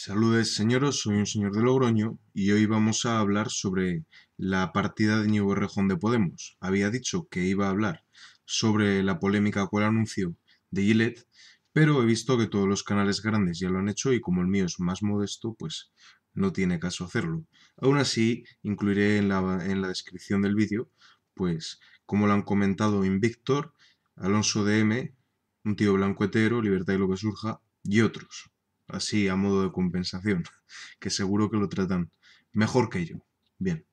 Saludes señoros, soy un señor de Logroño y hoy vamos a hablar sobre la partida de Íñigo Errejón de Podemos. Había dicho que iba a hablar sobre la polémica con el anuncio de Gillette, pero he visto que todos los canales grandes ya lo han hecho y como el mío es más modesto, pues no tiene caso hacerlo. Aún así, incluiré en la descripción del vídeo, pues como lo han comentado Invictor, Alonso DM, un tío blanco hetero, Libertad y lo que surja, y otros así a modo de compensación, que seguro que lo tratan mejor que yo. Bien,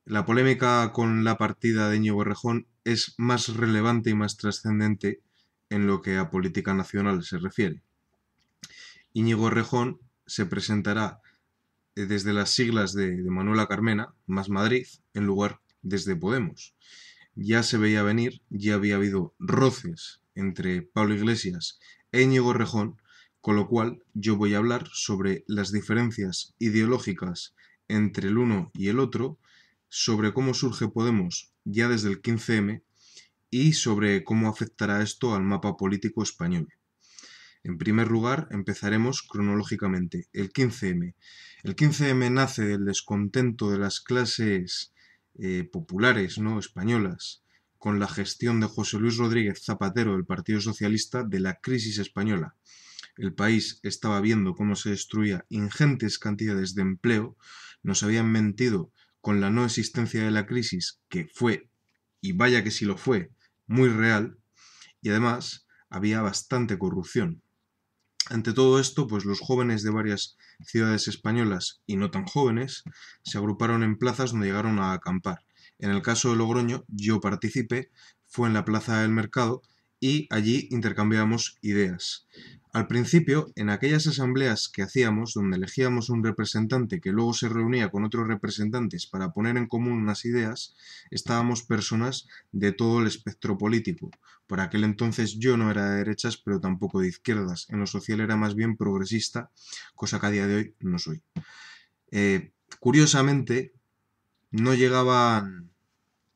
la polémica con la partida de Íñigo Errejón es más relevante y más trascendente en lo que a política nacional se refiere. Íñigo Errejón se presentará desde las siglas de Manuela Carmena, más Madrid, en lugar desde Podemos. Ya se veía venir, ya había habido roces entre Pablo Iglesias e Íñigo Errejón, con lo cual yo voy a hablar sobre las diferencias ideológicas entre el uno y el otro, sobre cómo surge Podemos ya desde el 15M y sobre cómo afectará esto al mapa político español. En primer lugar, empezaremos cronológicamente. El 15M. El 15M nace del descontento de las clases populares, ¿no?, españolas con la gestión de José Luis Rodríguez Zapatero del Partido Socialista de la crisis española. El país estaba viendo cómo se destruía ingentes cantidades de empleo, nos habían mentido con la no existencia de la crisis, que fue, y vaya que sí lo fue, muy real, y además había bastante corrupción. Ante todo esto, pues los jóvenes de varias ciudades españolas y no tan jóvenes se agruparon en plazas donde llegaron a acampar. En el caso de Logroño, yo participé, fue en la Plaza del Mercado y allí intercambiamos ideas. Al principio, en aquellas asambleas que hacíamos, donde elegíamos un representante que luego se reunía con otros representantes para poner en común unas ideas, estábamos personas de todo el espectro político. Por aquel entonces yo no era de derechas, pero tampoco de izquierdas. En lo social era más bien progresista, cosa que a día de hoy no soy. Curiosamente, no llegaban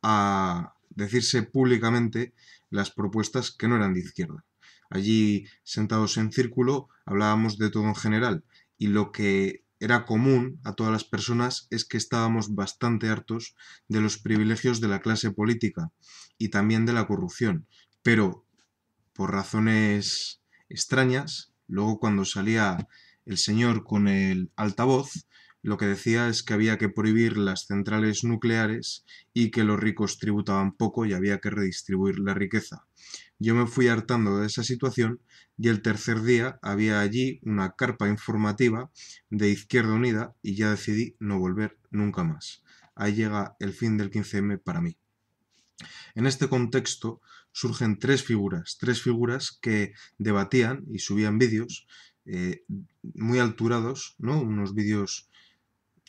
a decirse públicamente las propuestas que no eran de izquierda. Allí, sentados en círculo, hablábamos de todo en general y lo que era común a todas las personas es que estábamos bastante hartos de los privilegios de la clase política y también de la corrupción, pero por razones extrañas, luego cuando salía el señor con el altavoz, lo que decía es que había que prohibir las centrales nucleares y que los ricos tributaban poco y había que redistribuir la riqueza. Yo me fui hartando de esa situación y el tercer día había allí una carpa informativa de Izquierda Unida y ya decidí no volver nunca más. Ahí llega el fin del 15M para mí. En este contexto surgen tres figuras que debatían y subían vídeos muy alturados, ¿no? Unos vídeos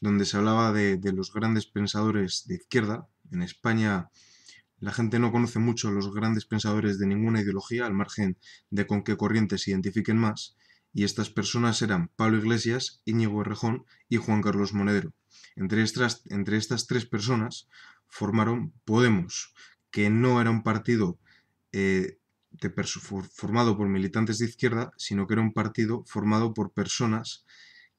donde se hablaba de los grandes pensadores de izquierda. En España la gente no conoce mucho a los grandes pensadores de ninguna ideología, al margen de con qué corrientes se identifiquen más, y estas personas eran Pablo Iglesias, Íñigo Errejón y Juan Carlos Monedero. Entre estas tres personas formaron Podemos, que no era un partido eh, formado por militantes de izquierda, sino que era un partido formado por personas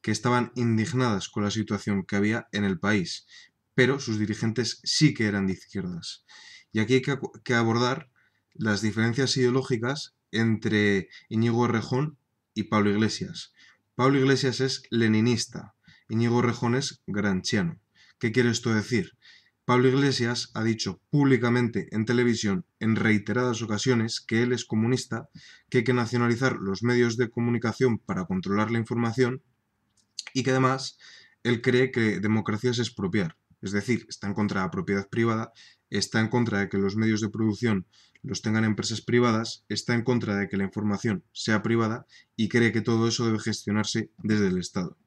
que estaban indignadas con la situación que había en el país, pero sus dirigentes sí que eran de izquierdas. Y aquí hay que abordar las diferencias ideológicas entre Íñigo Errejón y Pablo Iglesias. Pablo Iglesias es leninista, Íñigo Errejón es gramsciano. ¿Qué quiere esto decir? Pablo Iglesias ha dicho públicamente en televisión en reiteradas ocasiones que él es comunista, que hay que nacionalizar los medios de comunicación para controlar la información y que además él cree que democracia es expropiar. Es decir, está en contra de la propiedad privada, está en contra de que los medios de producción los tengan empresas privadas, está en contra de que la información sea privada y cree que todo eso debe gestionarse desde el Estado.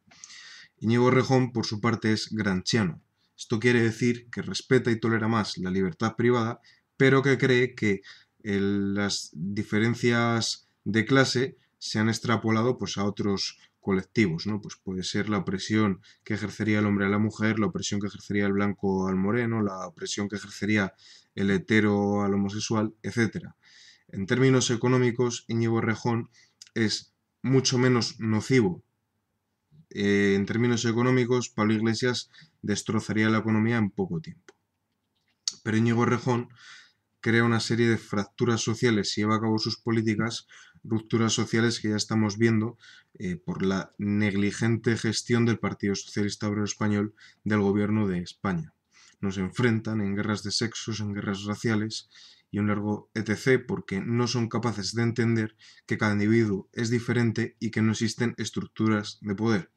Íñigo Errejón, por su parte, es gramsciano. Esto quiere decir que respeta y tolera más la libertad privada, pero que cree que las diferencias de clase se han extrapolado pues, a otros colectivos, ¿no? Pues puede ser la opresión que ejercería el hombre a la mujer, la opresión que ejercería el blanco al moreno, la opresión que ejercería el hetero al homosexual, etc. En términos económicos, Íñigo Errejón es mucho menos nocivo En términos económicos, Pablo Iglesias destrozaría la economía en poco tiempo. Pero Íñigo Errejón crea una serie de fracturas sociales y lleva a cabo sus políticas, rupturas sociales que ya estamos viendo por la negligente gestión del Partido Socialista Obrero Español del gobierno de España. Nos enfrentan en guerras de sexos, en guerras raciales y un largo etc. porque no son capaces de entender que cada individuo es diferente y que no existen estructuras de poder.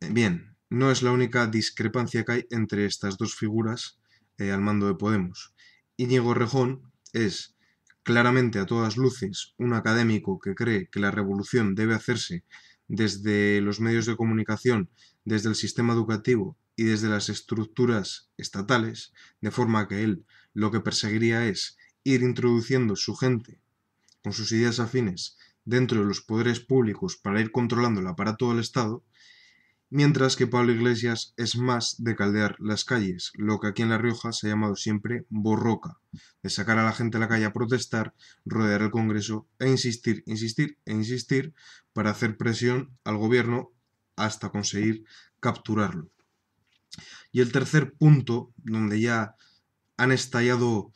Bien, no es la única discrepancia que hay entre estas dos figuras al mando de Podemos. Íñigo Errejón es claramente a todas luces un académico que cree que la revolución debe hacerse desde los medios de comunicación, desde el sistema educativo y desde las estructuras estatales, de forma que él lo que perseguiría es ir introduciendo su gente con sus ideas afines dentro de los poderes públicos para ir controlando el aparato del Estado, mientras que Pablo Iglesias es más de caldear las calles, lo que aquí en La Rioja se ha llamado siempre borroca, de sacar a la gente a la calle a protestar, rodear el Congreso e insistir, insistir e insistir para hacer presión al gobierno hasta conseguir capturarlo. Y el tercer punto, donde ya han estallado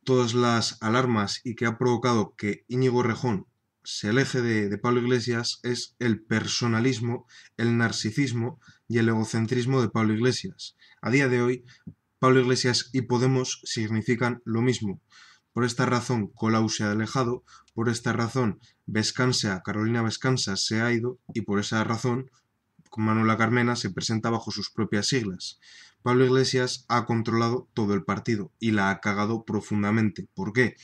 todas las alarmas y que ha provocado que Íñigo Errejón se aleje de Pablo Iglesias, es el personalismo, el narcisismo y el egocentrismo de Pablo Iglesias. A día de hoy, Pablo Iglesias y Podemos significan lo mismo. Por esta razón, Colau se ha alejado, por esta razón, Carolina Vescansa se ha ido y por esa razón, Manuela Carmena se presenta bajo sus propias siglas. Pablo Iglesias ha controlado todo el partido y la ha cagado profundamente. ¿Por qué?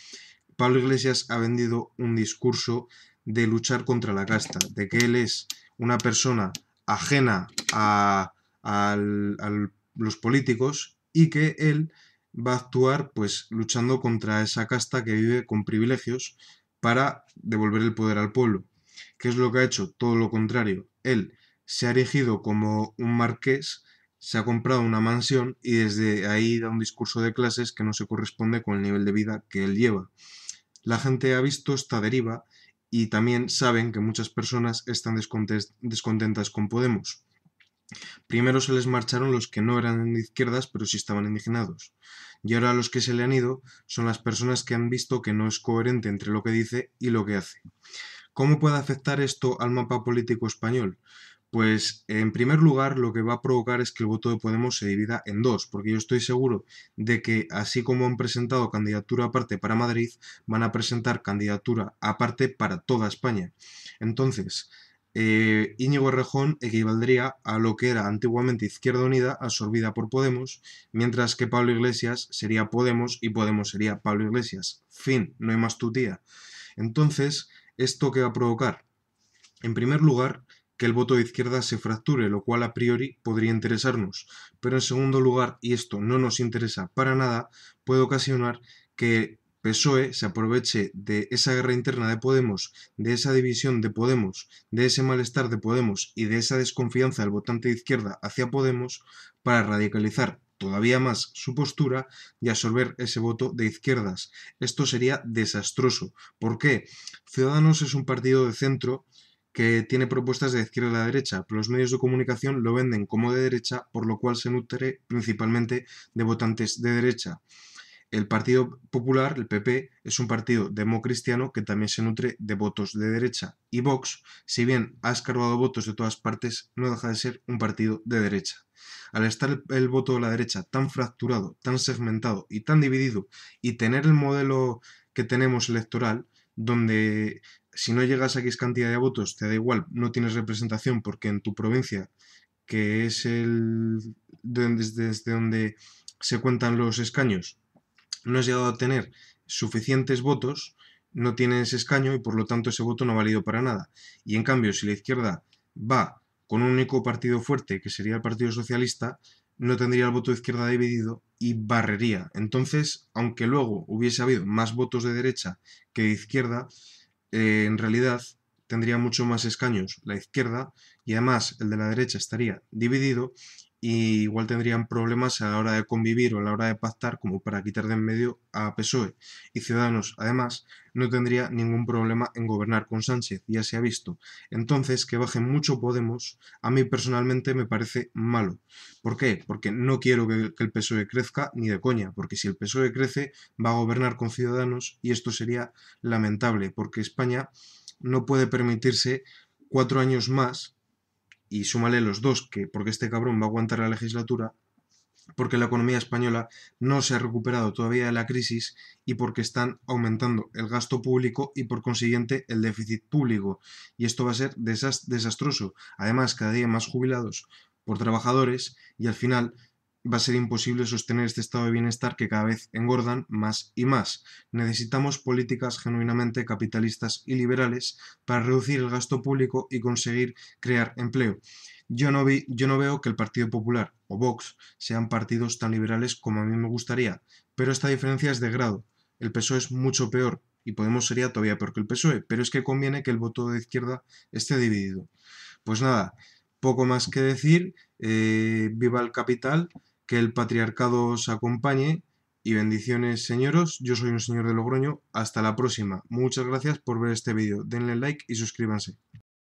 Pablo Iglesias ha vendido un discurso de luchar contra la casta, de que él es una persona ajena a los políticos y que él va a actuar pues luchando contra esa casta que vive con privilegios para devolver el poder al pueblo. ¿Qué es lo que ha hecho? Todo lo contrario. Él se ha erigido como un marqués, se ha comprado una mansión y desde ahí da un discurso de clases que no se corresponde con el nivel de vida que él lleva. La gente ha visto esta deriva y también saben que muchas personas están descontentas con Podemos. Primero se les marcharon los que no eran de izquierdas pero sí estaban indignados. Y ahora los que se le han ido son las personas que han visto que no es coherente entre lo que dice y lo que hace. ¿Cómo puede afectar esto al mapa político español? Pues en primer lugar lo que va a provocar es que el voto de Podemos se divida en dos, porque yo estoy seguro de que así como han presentado candidatura aparte para Madrid, van a presentar candidatura aparte para toda España. Entonces, Íñigo Errejón equivaldría a lo que era antiguamente Izquierda Unida absorbida por Podemos, mientras que Pablo Iglesias sería Podemos y Podemos sería Pablo Iglesias. Fin, no hay más tutía. Entonces, ¿esto qué va a provocar? En primer lugar, que el voto de izquierda se fracture, lo cual a priori podría interesarnos. Pero en segundo lugar, y esto no nos interesa para nada, puede ocasionar que PSOE se aproveche de esa guerra interna de Podemos, de esa división de Podemos, de ese malestar de Podemos y de esa desconfianza del votante de izquierda hacia Podemos para radicalizar todavía más su postura y absorber ese voto de izquierdas. Esto sería desastroso. ¿Por qué? Ciudadanos es un partido de centro que tiene propuestas de izquierda a la derecha, pero los medios de comunicación lo venden como de derecha, por lo cual se nutre principalmente de votantes de derecha. El Partido Popular, el PP, es un partido democristiano que también se nutre de votos de derecha. Y Vox, si bien ha escarbado votos de todas partes, no deja de ser un partido de derecha. Al estar el voto de la derecha tan fracturado, tan segmentado y tan dividido, y tener el modelo que tenemos electoral, donde si no llegas a X cantidad de votos, te da igual, no tienes representación porque en tu provincia, que es desde donde se cuentan los escaños, no has llegado a tener suficientes votos, no tienes escaño y por lo tanto ese voto no ha valido para nada. Y en cambio, si la izquierda va con un único partido fuerte, que sería el Partido Socialista, no tendría el voto de izquierda dividido y barrería. Entonces, aunque luego hubiese habido más votos de derecha que de izquierda, en realidad tendría mucho más escaños la izquierda y además el de la derecha estaría dividido y igual tendrían problemas a la hora de convivir o a la hora de pactar como para quitar de en medio a PSOE. Y Ciudadanos, además, no tendría ningún problema en gobernar con Sánchez, ya se ha visto. Entonces, que baje mucho Podemos, a mí personalmente me parece malo. ¿Por qué? Porque no quiero que el PSOE crezca ni de coña, porque si el PSOE crece va a gobernar con Ciudadanos y esto sería lamentable, porque España no puede permitirse 4 años más y súmale los dos, que porque este cabrón va a aguantar la legislatura, porque la economía española no se ha recuperado todavía de la crisis y porque están aumentando el gasto público y por consiguiente el déficit público. Y esto va a ser desastroso. Además, cada día más jubilados por trabajadores y al final va a ser imposible sostener este estado de bienestar que cada vez engordan más y más. Necesitamos políticas genuinamente capitalistas y liberales para reducir el gasto público y conseguir crear empleo. Yo no veo que el Partido Popular o Vox sean partidos tan liberales como a mí me gustaría, pero esta diferencia es de grado. El PSOE es mucho peor y Podemos sería todavía peor que el PSOE, pero es que conviene que el voto de izquierda esté dividido. Pues nada, poco más que decir, viva el capital, que el patriarcado os acompañe y bendiciones señoros, yo soy un señor de Logroño, hasta la próxima, muchas gracias por ver este vídeo, denle like y suscríbanse.